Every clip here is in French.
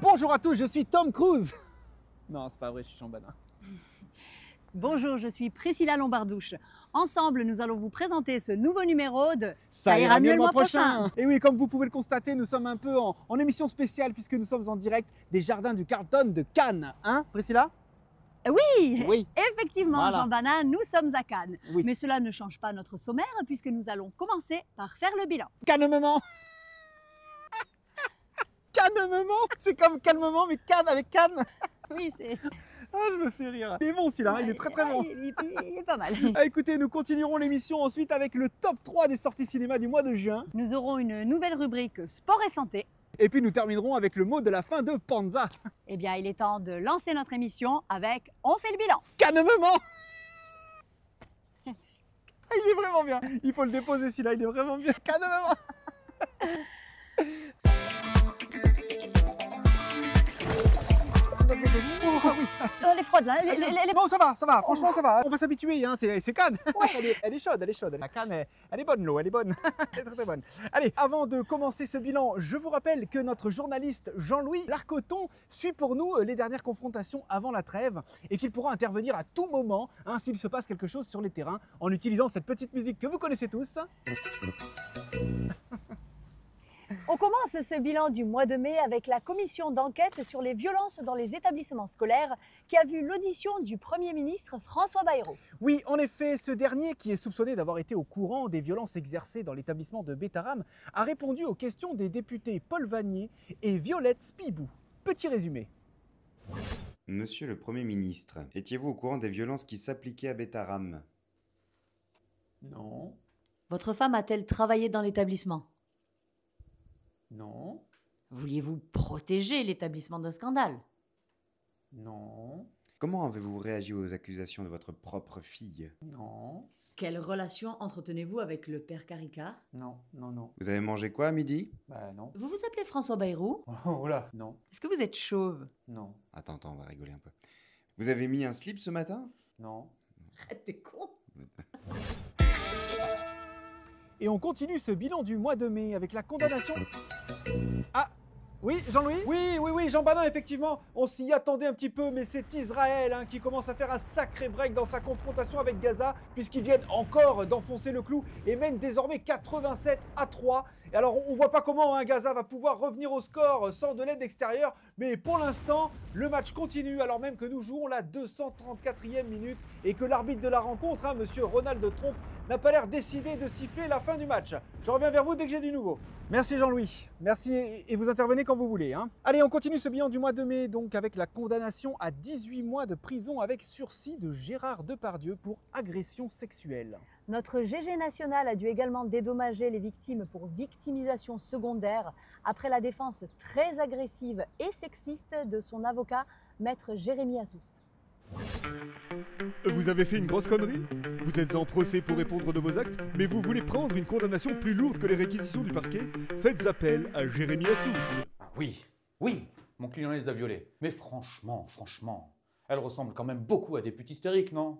Bonjour à tous, je suis Tom Cruise. Non, c'est pas vrai, je suis Jean Banin. Bonjour, je suis Priscilla Lombardouche. Ensemble, nous allons vous présenter ce nouveau numéro de Ça ira mieux le mois prochain. Et oui, comme vous pouvez le constater, nous sommes un peu en émission spéciale puisque nous sommes en direct des jardins du Carlton de Cannes. Hein, Priscilla? Oui, Oui. Effectivement, Voilà. Jean Banin, nous sommes à Cannes. Oui. Mais cela ne change pas notre sommaire puisque nous allons commencer par faire le bilan. Calmement. Calmement. C'est comme calmement, mais Cannes avec Cannes. Oui, c'est... Ah, je me fais rire. Il est bon celui-là, hein, il est très très bon. Il est pas mal. Ah, écoutez, nous continuerons l'émission ensuite avec le top 3 des sorties cinéma du mois de juin. Nous aurons une nouvelle rubrique sport et santé. Et puis nous terminerons avec le mot de la fin de Panza. Eh bien, il est temps de lancer notre émission avec On fait le bilan. Calmement. Ah, il est vraiment bien. Il faut le déposer celui-là, il est vraiment bien. Calmement. Oh, oui. Elle est froide là. Non, ça va, franchement ça va. On va s'habituer, hein. C'est Cannes. Ouais. Elle est chaude, La Cannes, elle est bonne l'eau, elle est bonne. Elle est très très bonne. Allez, avant de commencer ce bilan, je vous rappelle que notre journaliste Jean-Louis Larcoton suit pour nous les dernières confrontations avant la trêve et qu'il pourra intervenir à tout moment hein, s'il se passe quelque chose sur les terrains en utilisant cette petite musique que vous connaissez tous. On commence ce bilan du mois de mai avec la commission d'enquête sur les violences dans les établissements scolaires qui a vu l'audition du Premier ministre François Bayrou. Oui, en effet, ce dernier, qui est soupçonné d'avoir été au courant des violences exercées dans l'établissement de Bétaram, a répondu aux questions des députés Paul Vanier et Violette Spibou. Petit résumé. Monsieur le Premier ministre, étiez-vous au courant des violences qui s'appliquaient à Bétaram? Non, Votre femme a-t-elle travaillé dans l'établissement? non, Vouliez-vous protéger l'établissement d'un scandale? non, Comment avez-vous réagi aux accusations de votre propre fille? non, Quelle relation entretenez-vous avec le père Caricart? non, non. Vous avez mangé quoi à midi? Bah non. Vous vous appelez François Bayrou? Oh là, non, Est-ce que vous êtes chauve? non, Attends, on va rigoler un peu. Vous avez mis un slip ce matin? non. T'es con. Et on continue ce bilan du mois de mai avec la condamnation... Ah oui, Jean-Louis? Oui, Jean Banin, effectivement, on s'y attendait un petit peu, mais c'est Israël hein, qui commence à faire un sacré break dans sa confrontation avec Gaza, puisqu'ils viennent encore d'enfoncer le clou et mènent désormais 87-3. Et alors, on voit pas comment hein, Gaza va pouvoir revenir au score sans de l'aide extérieure, mais pour l'instant, le match continue, alors même que nous jouons la 234e minute et que l'arbitre de la rencontre, hein, monsieur Ronald Tromp, n'a pas l'air décidé de siffler la fin du match. Je reviens vers vous dès que j'ai du nouveau. Merci Jean-Louis, merci et vous intervenez quand vous voulez. Hein. Allez, on continue ce bilan du mois de mai donc avec la condamnation à 18 mois de prison avec sursis de Gérard Depardieu pour agression sexuelle. Notre GG national a dû également dédommager les victimes pour victimisation secondaire après la défense très agressive et sexiste de son avocat, maître Jérémy Assous. Vous avez fait une grosse connerie? Vous êtes en procès pour répondre de vos actes, mais vous voulez prendre une condamnation plus lourde que les réquisitions du parquet? Faites appel à Jérémy Assous. Ah oui, mon client les a violées. Mais franchement, elles ressemblent quand même beaucoup à des putes hystériques, non?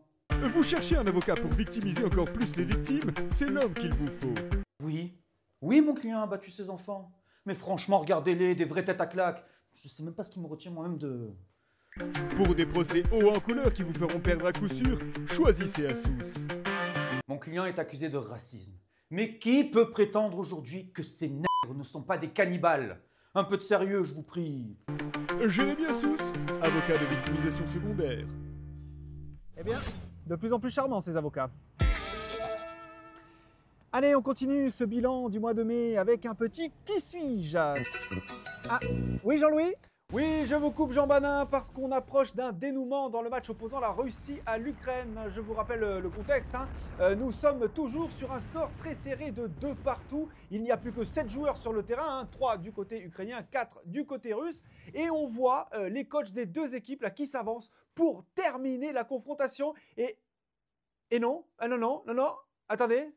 Vous cherchez un avocat pour victimiser encore plus les victimes? C'est l'homme qu'il vous faut. Oui, mon client a battu ses enfants. Mais franchement, regardez-les, des vraies têtes à claques. Je sais même pas ce qui me retient moi-même de... Pour des procès hauts en couleur qui vous feront perdre à coup sûr, choisissez Assous. Mon client est accusé de racisme. Mais qui peut prétendre aujourd'hui que ces nègres ne sont pas des cannibales? Un peu de sérieux, je vous prie. Jérémy Assous, avocat de victimisation secondaire. Eh bien, de plus en plus charmants ces avocats. Allez, on continue ce bilan du mois de mai avec un petit qui suis-je? Ah, oui Jean-Louis? Oui, je vous coupe Jean Banin parce qu'on approche d'un dénouement dans le match opposant la Russie à l'Ukraine. Je vous rappelle le contexte. Hein. Nous sommes toujours sur un score très serré de 2 partout. Il n'y a plus que 7 joueurs sur le terrain, hein, 3 du côté ukrainien, 4 du côté russe. Et on voit les coachs des deux équipes là, qui s'avancent pour terminer la confrontation. Et non, non, attendez.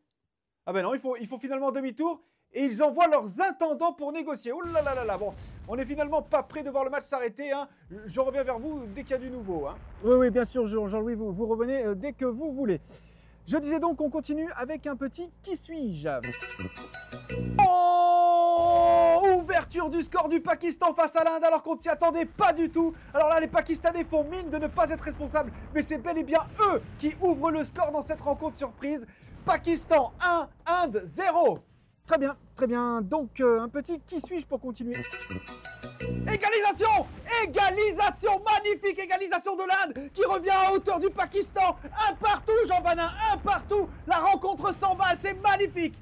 Ah ben non, il faut finalement demi-tour. et ils envoient leurs intendants pour négocier. Oh là là là là, bon, on n'est finalement pas prêt de voir le match s'arrêter, hein. Je reviens vers vous dès qu'il y a du nouveau, hein. Oui, oui, bien sûr, Jean-Louis, vous revenez dès que vous voulez. Je disais donc qu'on continue avec un petit qui suis-je. Oh, ouverture du score du Pakistan face à l'Inde alors qu'on ne s'y attendait pas du tout. Alors là, les Pakistanais font mine de ne pas être responsables, mais c'est bel et bien eux qui ouvrent le score dans cette rencontre surprise. Pakistan 1, Inde 0. Très bien, très bien. Donc, un petit qui suis-je pour continuer. Égalisation! Égalisation! Magnifique égalisation de l'Inde qui revient à hauteur du Pakistan. Un partout, Jean Banin, un partout. La rencontre s'emballe, c'est magnifique.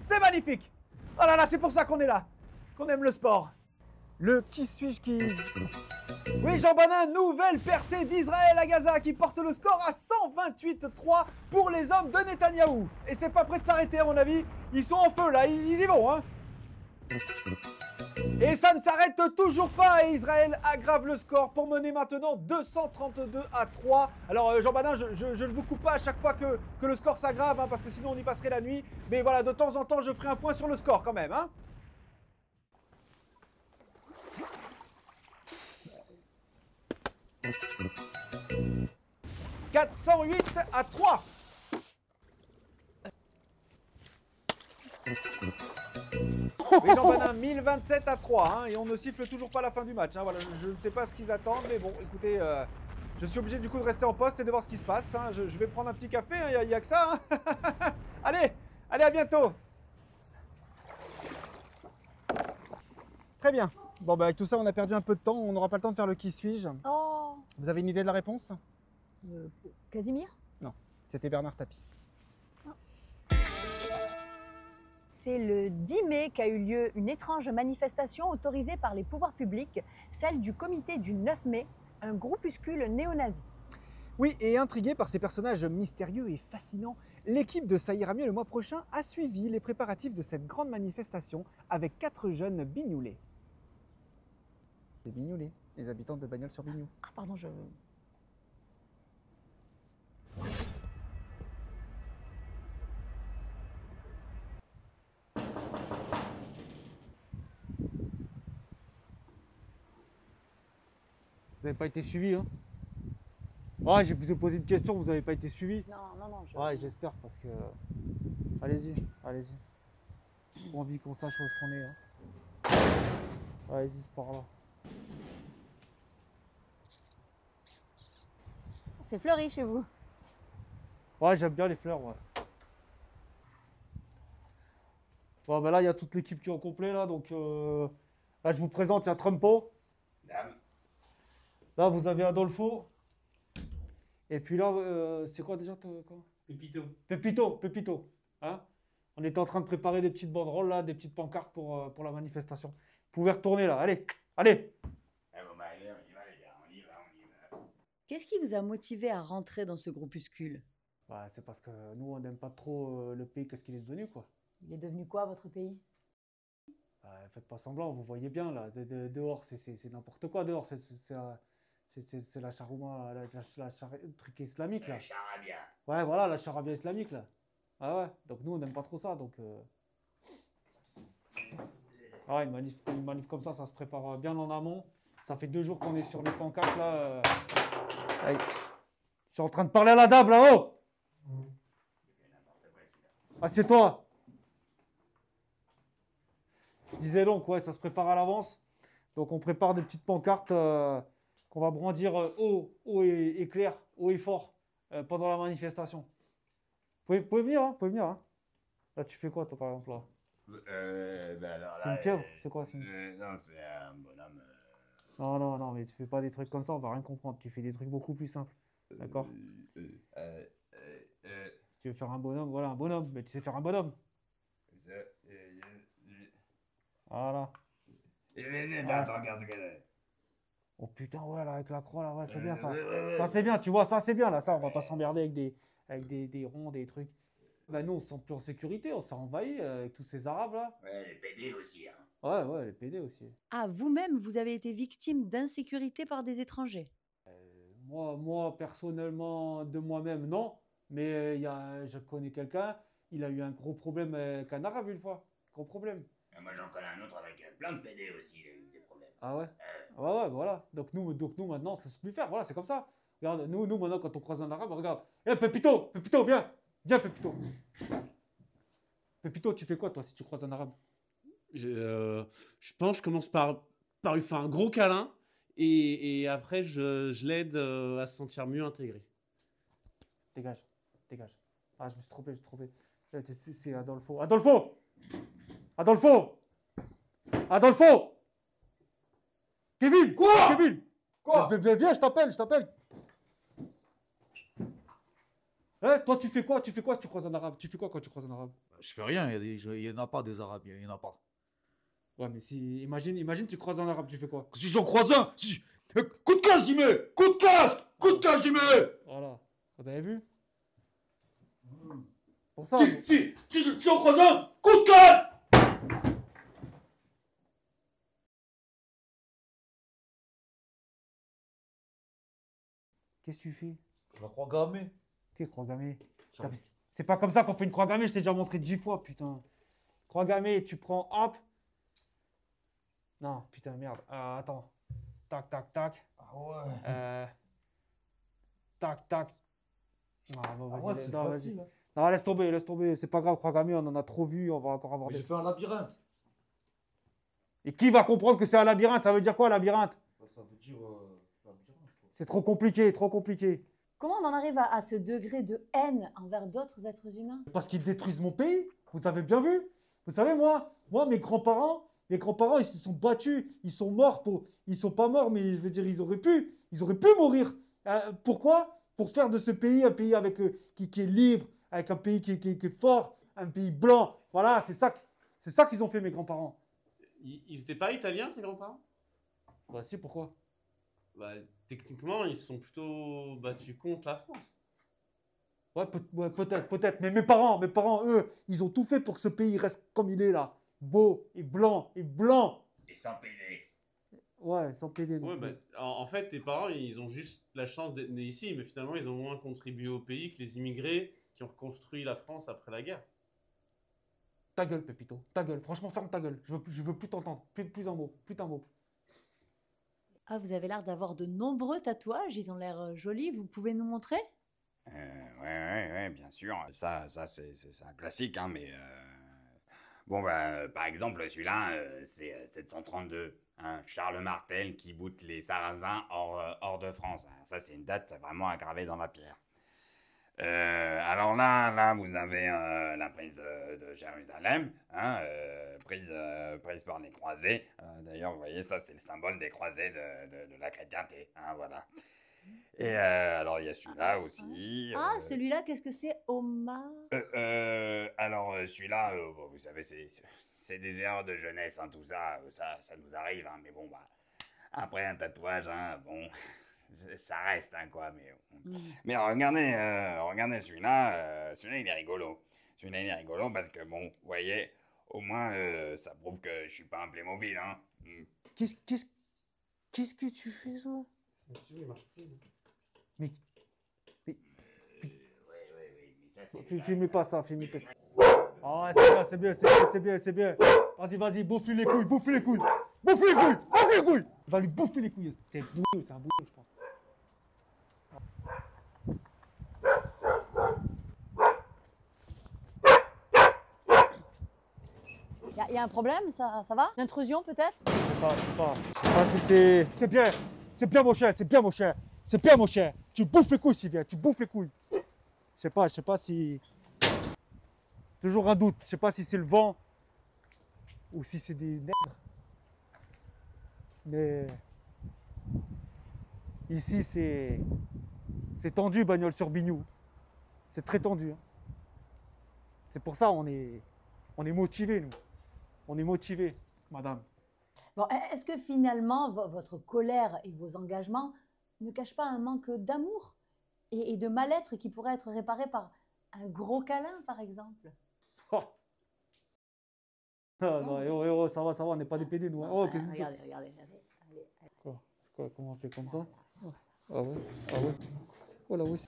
C'est magnifique. Oh là là, c'est pour ça qu'on est là, qu'on aime le sport. Le qui suis-je qui... Oui, Jean Banin, nouvelle percée d'Israël à Gaza qui porte le score à 128-3 pour les hommes de Netanyahou. Et c'est pas prêt de s'arrêter à mon avis. Ils sont en feu là, ils y vont, hein. Et ça ne s'arrête toujours pas et Israël aggrave le score pour mener maintenant 232-3. Alors Jean Banin, je ne vous coupe pas à chaque fois que le score s'aggrave, hein, parce que sinon on y passerait la nuit. Mais voilà, de temps en temps je ferai un point sur le score quand même, hein. « 408-3. Oui, Jean Banin, 1027-3, hein, et on ne siffle toujours pas la fin du match, hein, voilà, je ne sais pas ce qu'ils attendent, mais bon, écoutez, je suis obligé du coup de rester en poste et de voir ce qui se passe, hein. Je vais prendre un petit café, il n'y a que ça, hein. Allez, à bientôt. Très bien, bon bah avec tout ça on a perdu un peu de temps, on n'aura pas le temps de faire le qui suis-je. Oh, Vous avez une idée de la réponse? Casimir? Non, c'était Bernard Tapie. C'est le 10 mai qu'a eu lieu une étrange manifestation autorisée par les pouvoirs publics, celle du comité du 9 mai, un groupuscule néo-nazi. Oui, et intrigué par ces personnages mystérieux et fascinants, l'équipe de Ça ira mieux le mois prochain a suivi les préparatifs de cette grande manifestation avec 4 jeunes Bignoulés. Les Bignoulés, les habitants de Bagnols-sur-Bignou. Ah pardon, je... Vous n'avez pas été suivi, hein? Ouais, je vous ai posé une question, vous n'avez pas été suivi? Non, Ouais, j'espère, parce que... Allez-y. J'ai pas envie qu'on sache où est-ce qu'on est, hein. Allez-y, c'est par là. C'est fleuri chez vous. Ouais, j'aime bien les fleurs, ouais. Bon, ben là, il y a toute l'équipe qui est au complet, là, donc... Là, je vous présente, il y a Trumpo. Dame. Là, vous avez Adolfo. Et puis là, c'est quoi déjà quoi? Pepito. Hein? On était en train de préparer des petites banderoles, là, des petites pancartes pour la manifestation. Vous pouvez retourner, là. Allez. Allez, on y va, les gars, on y va. Qu'est-ce qui vous a motivé à rentrer dans ce groupuscule? Bah, c'est parce que nous, on n'aime pas trop le pays, qu'est-ce qu'il est devenu, quoi. Il est devenu quoi, votre pays? Bah, faites pas semblant, vous voyez bien, là. Dehors, c'est n'importe quoi, dehors. C'est la charouma, le truc islamique, là. La charabia. Ouais, voilà, la charabia islamique, là. Ah ouais, donc nous, on n'aime pas trop ça, donc... Ah, une manif comme ça se prépare bien en amont. Ça fait 2 jours qu'on est sur les pancartes, là. Allez. Je suis en train de parler à la dame, là-haut. Assieds-toi. Je disais donc, ouais, ça se prépare à l'avance. Donc on prépare des petites pancartes qu'on va brandir haut et clair, haut et fort pendant la manifestation. Vous pouvez venir, hein, Là, tu fais quoi, toi, par exemple, là? C'est une pieuvre, c'est quoi? Non, c'est un bonhomme. Non, mais tu fais pas des trucs comme ça, on va rien comprendre. Tu fais des trucs beaucoup plus simples. D'accord? Si tu veux faire un bonhomme, voilà, un bonhomme. Mais tu sais faire un bonhomme. Voilà. Attends, regarde. Oh putain, ouais, là, avec la croix, là, ouais, c'est bien ça. Ça, c'est bien, tu vois, ça, c'est bien, là. Ça, on va pas s'emmerder avec des ronds, des trucs. Bah, nous, on se sent plus en sécurité, on s'est envahi avec tous ces Arabes, là. Ouais, les PD aussi, hein. Ouais, les PD aussi. Ah, vous-même, vous avez été victime d'insécurité par des étrangers? Moi, personnellement, de moi-même, non. Mais je connais quelqu'un, il a eu un gros problème avec un Arabe une fois. gros problème. Moi j'en connais un autre avec plein de PD aussi, il a eu des problèmes. Ah ouais? Ouais, voilà. Donc nous maintenant, on se laisse plus faire. Voilà, c'est comme ça. Regarde, nous maintenant, quand on croise un arabe, regarde. Eh, Pépito, viens. Viens, Pépito. Pépito, tu fais quoi, toi, si tu croises un arabe? Je pense que je commence par lui faire un gros câlin et après je l'aide à se sentir mieux intégré. Dégage. Ah, je me suis trompé. C'est Adolfo. Adolfo! Kevin! Quoi? Kevin! Quoi? Viens, je t'appelle. Eh, toi, tu fais quoi si tu croises un arabe? Tu fais quoi quand tu croises un arabe? Je fais rien, il y en a pas des arabes, il y en a pas. Ouais, mais si, imagine, tu croises un arabe, tu fais quoi? Si j'en croise un, coup de casse j'y mets, coup de casse j'y mets. Voilà, vous avez vu? Pour ça. Si on croise un, coup de casse. Qu'est-ce que tu fais? La croix gammée. Qu'est-ce croix gammée? C'est pas comme ça qu'on fait une croix gammée, je t'ai déjà montré 10 fois, putain. Croix gammée, tu prends, hop. Non, putain, merde. Attends. Tac. Ah ouais. Tac. Ah, bon, Ah ouais, vas-y, c'est non, facile. vas-y. Non, laisse tomber. C'est pas grave, croix gammée, on en a trop vu, on va encore avoir J'ai fait un labyrinthe. Et qui va comprendre que c'est un labyrinthe? Ça veut dire quoi, labyrinthe? Ça veut dire labyrinthe. C'est trop compliqué. Comment on en arrive à ce degré de haine envers d'autres êtres humains? Parce qu'ils détruisent mon pays, vous avez bien vu. Vous savez, moi, mes grands-parents, ils se sont battus, ils sont morts ils sont pas morts, mais je veux dire, ils auraient pu mourir. Pourquoi? Pour faire de ce pays un pays avec, qui est libre, avec un pays qui est fort, un pays blanc. Voilà, c'est ça qu'ils ont fait, mes grands-parents. Ils étaient pas italiens, tes grands-parents? Bah si, pourquoi? Bah, techniquement, ils sont plutôt battus contre la France. Ouais, peut-être. Mais mes parents, eux, ils ont tout fait pour que ce pays reste comme il est là. Beau et blanc. Et sans PD. Ouais, sans PD. Ouais, bah, en fait, tes parents, ils ont juste la chance d'être nés ici, mais finalement, ils ont moins contribué au pays que les immigrés qui ont reconstruit la France après la guerre. Ta gueule, Pépito. Ta gueule. Franchement, ferme ta gueule. Je veux plus t'entendre. Plus un mot. Ah, vous avez l'air d'avoir de nombreux tatouages, ils ont l'air jolis, vous pouvez nous montrer? Ouais, bien sûr. Ça c'est un classique, hein, mais... Bon, bah, par exemple, celui-là, c'est 732. Hein, Charles Martel qui boute les Sarrasins hors de France. Alors, ça, c'est une date vraiment aggravée dans la pierre. Alors là, vous avez la prise de Jérusalem, hein, prise par les croisés. D'ailleurs, vous voyez, ça, c'est le symbole des croisés de la chrétienté. Hein, voilà. Et alors, il y a celui-là aussi. Ah, celui-là, qu'est-ce que c'est? Omar? Alors, celui-là, bon, vous savez, c'est des erreurs de jeunesse, hein, tout ça, ça nous arrive, hein, mais bon, bah, après un tatouage, hein, bon, ça reste, hein, quoi, mais regardez celui-là, il est rigolo. Celui-là, il est rigolo parce que, bon, vous voyez, au moins, ça prouve que je suis pas un Playmobil, hein. Qu'est-ce que tu fais, ça? Mais filmez pas ça. Ah, c'est bien. Vas-y, bouffe-lui les couilles. Va lui bouffer les couilles. C'est un boulot, je pense. Il y a un problème, ça va? L'intrusion peut-être? Je sais pas si c'est... C'est bien mon cher. Tu bouffes les couilles, Sylvia, tu bouffes les couilles. Je sais pas si... Toujours un doute, je sais pas si c'est le vent ou si c'est des nègres. Mais ici c'est tendu, Bagnols sur Bignou. C'est très tendu. Hein. C'est pour ça on est motivés, nous. On est motivés, madame. Bon, est-ce que finalement votre colère et vos engagements ne cachent pas un manque d'amour et de mal-être qui pourrait être réparé par un gros câlin, par exemple? Oh. Ah, non, ça va, on n'est pas des PD, nous. Oh, qu'est-ce que vous faites? Regardez. Quoi, comment on fait comme ça? Ah ouais. Oh là, oui.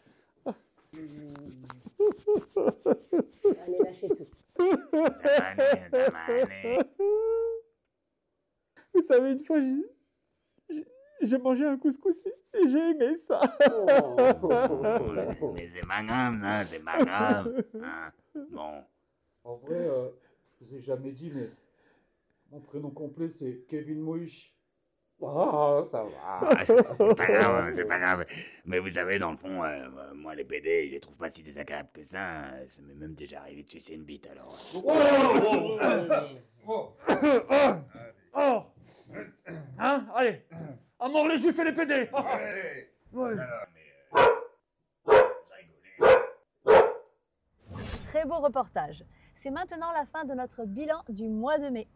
Allez, lâchez tout. Vous savez, une fois, j'ai mangé un couscous et j'ai aimé ça. Mais c'est pas grave, ça, c'est pas grave. Hein. Bon. En vrai, je vous ai jamais dit, mais mon prénom complet, c'est Kevin Moïch. Ah, ça va. Ah, c'est pas grave, c'est pas grave. Mais vous savez, dans le fond, moi, les PD, je les trouve pas si désagréables que ça. Ça m'est même déjà arrivé de sucer une bite, alors. Oh hein, allez, à mort les juifs et les PD. Ouais. Très beau reportage. C'est maintenant la fin de notre bilan du mois de mai.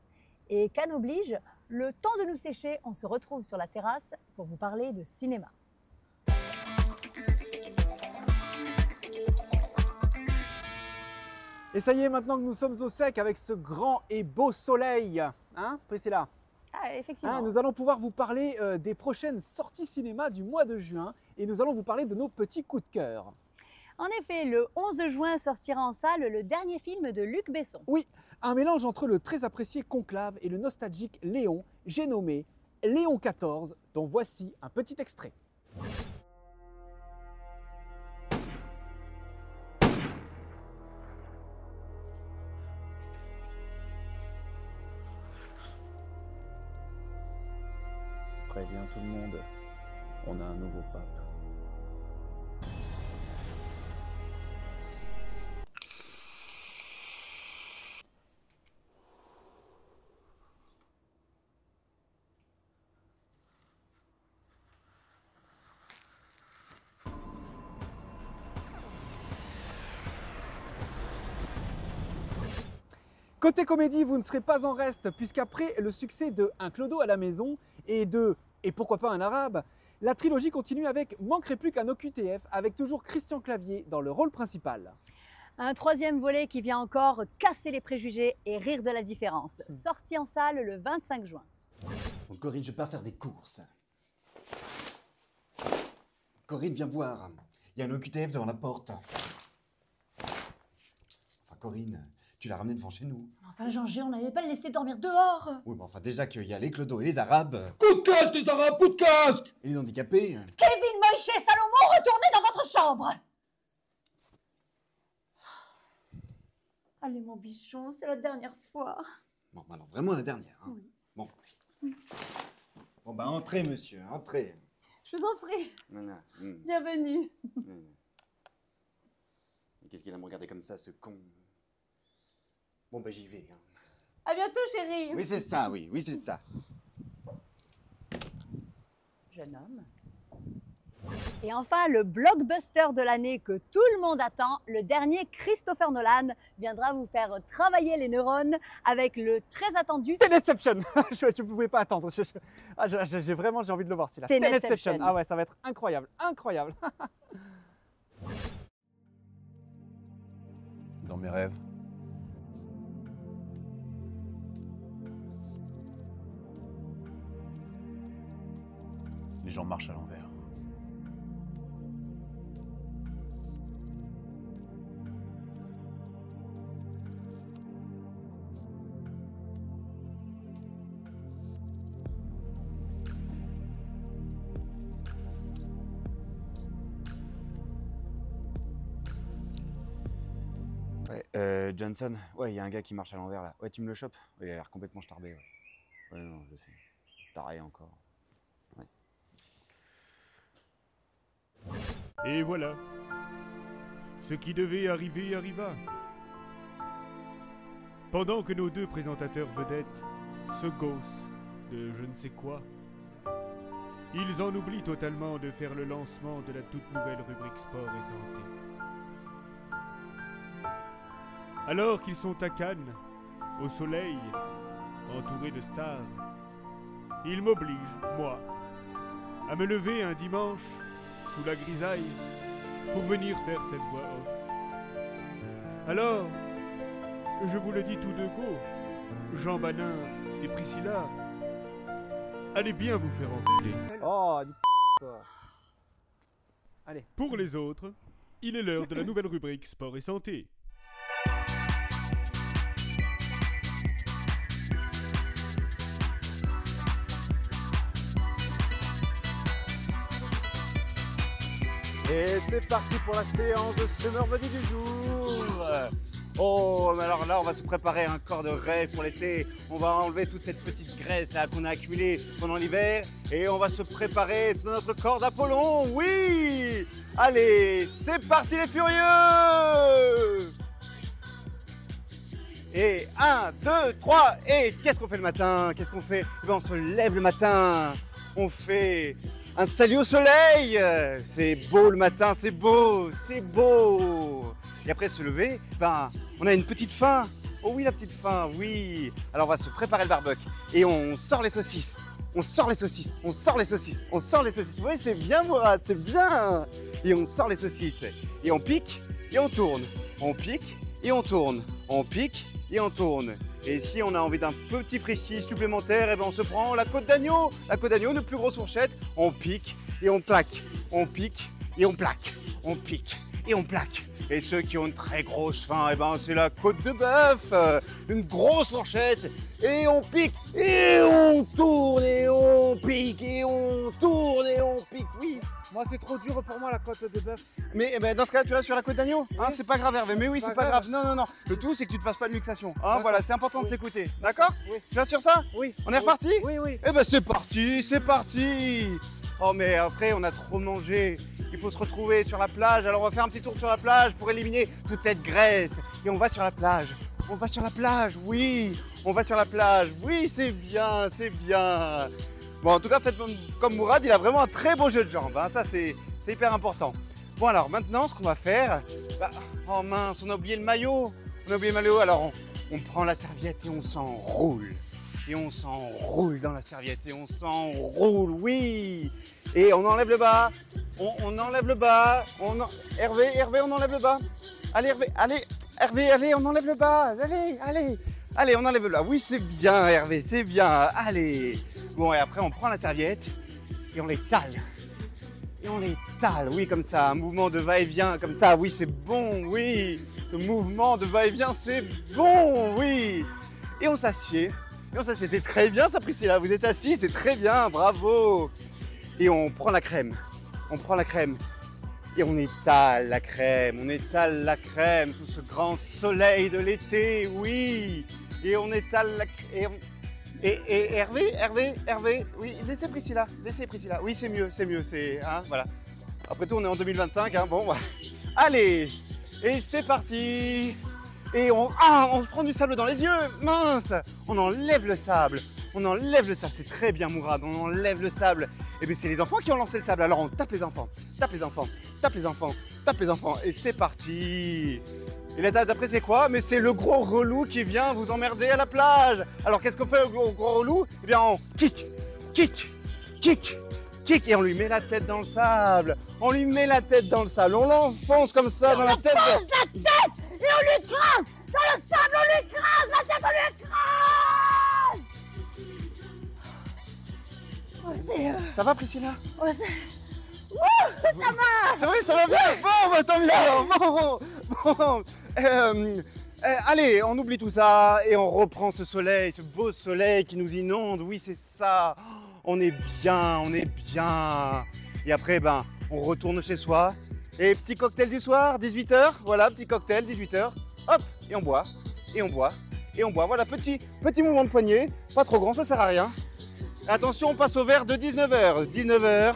Et Cannes oblige, le temps de nous sécher, on se retrouve sur la terrasse pour vous parler de cinéma. Et ça y est, maintenant que nous sommes au sec avec ce grand et beau soleil, hein, Priscilla? Ah, effectivement. Nous allons pouvoir vous parler des prochaines sorties cinéma du mois de juin et nous allons vous parler de nos petits coups de cœur. En effet, le 11 juin sortira en salle le dernier film de Luc Besson. Oui, un mélange entre le très apprécié Conclave et le nostalgique Léon, j'ai nommé Léon XIV, dont voici un petit extrait. Préviens tout le monde, on a un nouveau pape. Côté comédie, vous ne serez pas en reste, puisqu'après le succès de Un clodo à la maison et de Et pourquoi pas un arabe, la trilogie continue avec Manquerait plus qu'un OQTF, avec toujours Christian Clavier dans le rôle principal. Un troisième volet qui vient encore casser les préjugés et rire de la différence. Sorti en salle le 25 juin. Bon, Corinne, je pars faire des courses. Corinne, viens voir. Il y a un OQTF devant la porte. Enfin, Corinne, tu l'as ramené devant chez nous. Enfin, Jean-G, on n'avait pas le laissé dormir dehors. Oui, mais enfin, déjà qu'il y a les clodos et les arabes. Coup de casque, les arabes, coup de casque. Et les handicapés. Kevin, Moïse et Salomon, retournez dans votre chambre. Allez, mon bichon, c'est la dernière fois. Bon, bah alors, vraiment la dernière. Hein. Oui. Bon. Bon, bah, entrez, monsieur, entrez. Je vous en prie. Voilà. Bienvenue. Mais qu'est-ce qu'il va me regarder comme ça, ce con? Bon, bah, j'y vais. Hein. À bientôt, chérie. Oui, c'est ça, oui, c'est ça. Jeune homme. Et enfin, le blockbuster de l'année que tout le monde attend, le dernier Christopher Nolan viendra vous faire travailler les neurones avec le très attendu Tenetception. Je ne pouvais pas attendre. J'ai vraiment envie de le voir celui-là. Tenetception. Ah ouais, ça va être incroyable, incroyable. Dans mes rêves, les gens marchent à l'envers. Ouais, Johnson, ouais, il y a un gars qui marche à l'envers là. Ouais, tu me le chopes? Ouais, il a l'air complètement starbé. Ouais, non, je sais. Taré encore. Ouais. Et voilà. Ce qui devait arriver arriva. Pendant que nos deux présentateurs vedettes se gaussent de je ne sais quoi, ils en oublient totalement de faire le lancement de la toute nouvelle rubrique sport et santé. Alors qu'ils sont à Cannes, au soleil, entourés de stars, ils m'obligent, moi, à me lever un dimanche sous la grisaille pour venir faire cette voix off. Alors, je vous le dis tout de go, Jean Banin et Priscilla, allez bien vous faire enculer. Oh, toi. Allez. Pour les autres, il est l'heure de la nouvelle rubrique sport et santé. Et c'est parti pour la séance de Summer Body du jour. Oh, mais alors là, on va se préparer un corps de rêve pour l'été. On va enlever toute cette petite graisse là qu'on a accumulée pendant l'hiver et on va se préparer sur notre corps d'Apollon. Oui! Allez, c'est parti les furieux! Et 1, 2, 3, et qu'est-ce qu'on fait le matin? Qu'est-ce qu'on fait? Eh ben, on se lève le matin, on fait un salut au soleil. C'est beau le matin, c'est beau, c'est beau. Et après se lever, ben, on a une petite faim. Oh oui, la petite faim, oui. Alors on va se préparer le barbecue et on sort les saucisses. On sort les saucisses, on sort les saucisses, on sort les saucisses. Oui, c'est bien Mourad, c'est bien. Et on sort les saucisses et on pique et on tourne. On pique et on tourne. On pique et on tourne. Et si on a envie d'un petit fraîchis supplémentaire, eh ben on se prend la côte d'agneau. La côte d'agneau, une plus grosse fourchette. On pique et on plaque. On pique et on plaque. On pique et on plaque. Et ceux qui ont une très grosse faim, eh ben c'est la côte de bœuf. Une grosse fourchette. Et on pique et on tourne et on pique et on tourne et on pique. Oui. Moi, c'est trop dur pour moi, la côte de bœuf. Mais dans ce cas-là, tu l'as sur la côte d'agneau, hein, Oui. c'est pas grave Hervé, mais oui, c'est pas grave. Non, non, non. Le tout, c'est que tu te fasses pas de luxation. Hein, voilà, c'est important de s'écouter. D'accord? Oui. Tu vas sur ça? Oui. On est reparti? Oui, oui. Eh ben c'est parti, c'est parti. Oh mais après, on a trop mangé. Il faut se retrouver sur la plage. Alors on va faire un petit tour sur la plage pour éliminer toute cette graisse. Et on va sur la plage. On va sur la plage, oui. On va sur la plage. Oui, c'est bien, c'est bien. Bon, en tout cas, faites comme Mourad, il a vraiment un très beau jeu de jambes. Hein. Ça, c'est hyper important. Bon, alors maintenant, ce qu'on va faire... oh mince, on a oublié le maillot. On a oublié le maillot, alors on prend la serviette et on s'enroule. Et on s'enroule dans la serviette et on s'enroule, oui. Et on enlève le bas. On enlève le bas. Hervé, on enlève le bas. Allez, Hervé, allez, on enlève le bas. Allez, on enlève le bas. Oui, c'est bien, Hervé, c'est bien. Allez. Bon, et après, on prend la serviette et on l'étale. Et on l'étale, oui, comme ça, un mouvement de va-et-vient, comme ça, oui, c'est bon, oui. Ce mouvement de va-et-vient, c'est bon, oui. Et on s'assied. C'était très bien, ça, Priscilla. Vous êtes assis, c'est très bien, bravo. Et on prend la crème. Et on étale la crème. Sous ce grand soleil de l'été, oui. Et on étale la crème. Et Hervé, oui, laissez Priscilla. Oui, c'est mieux, hein, voilà. Après tout, on est en 2025, hein, bon, voilà. Allez, et c'est parti. Et on se prend du sable dans les yeux, mince. On enlève le sable, c'est très bien Mourad, on enlève le sable. Et bien c'est les enfants qui ont lancé le sable, alors on tape les enfants, et c'est parti. Et là d'après c'est quoi? Mais c'est le gros relou qui vient vous emmerder à la plage. Alors qu'est-ce qu'on fait le gros relou? Eh bien on kick, et on lui met la tête dans le sable. On l'enfonce comme ça dans la tête. Et on l'écrase dans le sable, on l'écrase, la tête, on l'écrase. Ça va Priscilla? Ouais, Wouh, ça va. C'est vrai, ça va bien. Bon, bah, tant mieux alors. Bon. Allez, on oublie tout ça et on reprend ce soleil, ce beau soleil qui nous inonde. Oui, c'est ça. On est bien. Et après, on retourne chez soi. Et petit cocktail du soir, 18h. Voilà, petit cocktail, 18h. Hop, et on boit. Voilà, petit mouvement de poignet. Pas trop grand, ça sert à rien. Attention, on passe au verre de 19h. 19h,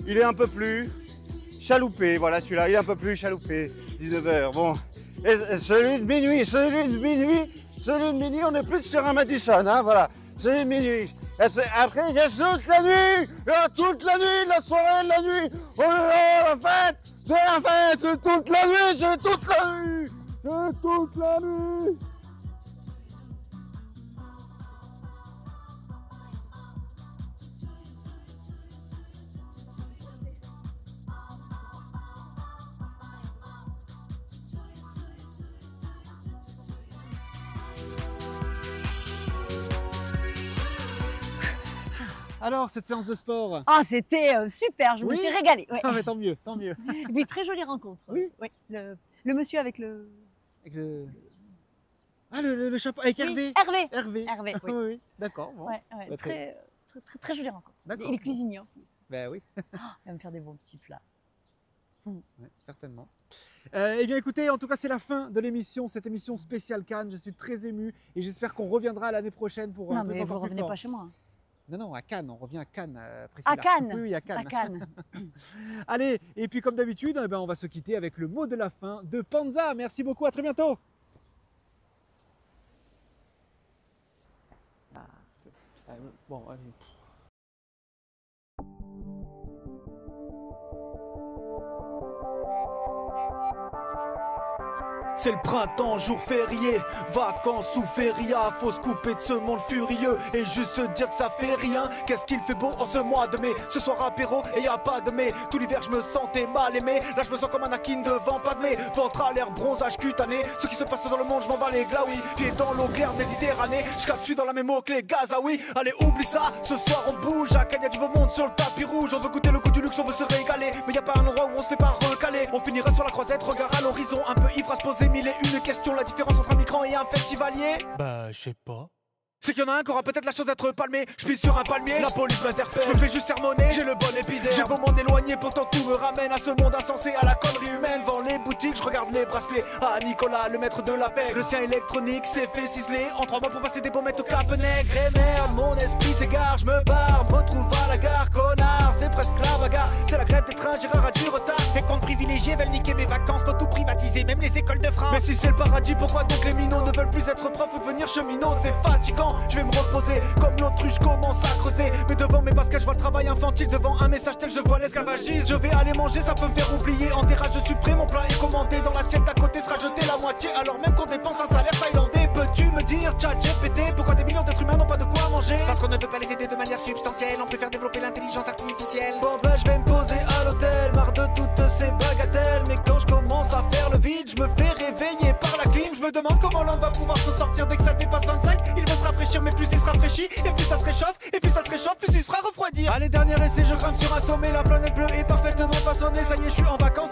il est un peu plus chaloupé. Voilà, celui-là, il est un peu plus chaloupé. 19h, bon. Et celui de minuit, on est plus sur un Madison, hein, voilà. Celui de minuit. Après, j'ai toute la nuit, la soirée, la nuit. Oh là là, la fête, c'est la fête, c'est toute la nuit. Alors, cette séance de sport? Ah, c'était super, je me suis régalée. Ouais. Ah, mais tant mieux. Et puis, très jolie rencontre. Oui. Le monsieur avec le... Ah, le chapeau, avec Oui, Hervé. Hervé, oui. Oui, d'accord. Bon. Ouais, Bah, très jolie rencontre. D'accord. Il est cuisinier en plus. Ben oui. Il va me faire des bons petits plats. Ouais, certainement. Eh bien écoutez, en tout cas c'est la fin de l'émission, cette émission spéciale Cannes. Je suis très ému et j'espère qu'on reviendra l'année prochaine pour un Non, truc mais vous encore plus revenez fort. pas chez moi. Non, non, à Cannes, on revient à Cannes, Priscilla. À Cannes. Oui, à Cannes. À Cannes. Allez, et puis comme d'habitude, eh ben, on va se quitter avec le mot de la fin de Panza. Merci beaucoup, à très bientôt. Bon, allez. C'est le printemps, jour férié, vacances ou feria. Faut se couper de ce monde furieux et juste se dire que ça fait rien. Qu'est-ce qu'il fait beau en ce mois de mai. Ce soir apéro et y a pas de mai. Tout l'hiver je me sentais mal aimé. Là je me sens comme un Anakin devant Padmé. Ventre à l'air, bronzage cutané. Ce qui se passe dans le monde je m'en bats les glaouis. Pieds dans l'eau claire Méditerranée. Je capte dans la même eau que les Gazaouis. Allez oublie ça, ce soir on bouge. À Cannes y'a du beau monde sur le tapis rouge. On veut goûter le goût du luxe, on veut se régaler. Mais y a pas un endroit où on se fait pas recaler. On finira sur la croisette, regard à l'horizon. Un peu ivre à se poser mille et une questions. La différence entre un migrant et un festivalier? Bah, je sais pas. C'est qu'il y en a un qui aura peut-être la chance d'être palmé. Je pisse sur un palmier, la police m'interpelle. Je me fais juste sermonner, j'ai le bon épiderme. J'ai beau m'en éloigner, pourtant tout me ramène à ce monde insensé, à la connerie humaine. Devant les boutiques, je regarde les bracelets. Ah, Nicolas, le maître de la paix. Le sien électronique s'est fait ciseler en 3 mois pour passer des pommettes au cap nègre. Et merde, mon esprit s'égare, je me barre, me retrouve à la gare, connard. C'est presque la bagarre, c'est la grève des trains, j'ai rare à du retard. Ces comptes privilégiés veulent niquer mes vacances, faut tout privatiser, même les écoles de France. Mais si c'est le paradis, pourquoi donc les minots ne veulent plus être profs ou devenir cheminots? C'est fatigant, je vais me reposer. Comme l'autruche commence à creuser. Mais devant mes baskets je vois le travail infantile. Devant un message tel je vois l'esclavagisme. Je vais aller manger, ça peut me faire oublier. En terrasse je suis prêt, mon plat est commandé. Dans l'assiette d'à côté sera jeté la moitié. Alors même qu'on dépense un salaire thaïlandais. Peux-tu me dire, ChatGPT, pourquoi des millions d'êtres humains n'ont pas de quoi manger? Parce qu'on ne veut pas les aider de manière substantielle. On préfère développer l'intelligence artificielle. Bon ben je vais me poser à l'hôtel, marre de toutes ces bagatelles. Mais quand je commence à faire le vide, je me fais réveiller par la clim. Je me demande comment l'homme va pouvoir se sortir dès que ça dépasse 25. Il veut se rafraîchir mais plus il se rafraîchit, et plus ça se réchauffe, et plus ça se réchauffe, plus il se fera refroidir. Allez, dernier essai, je grimpe sur un sommet. La planète bleue est parfaitement façonnée. Ça y est, je suis en vacances.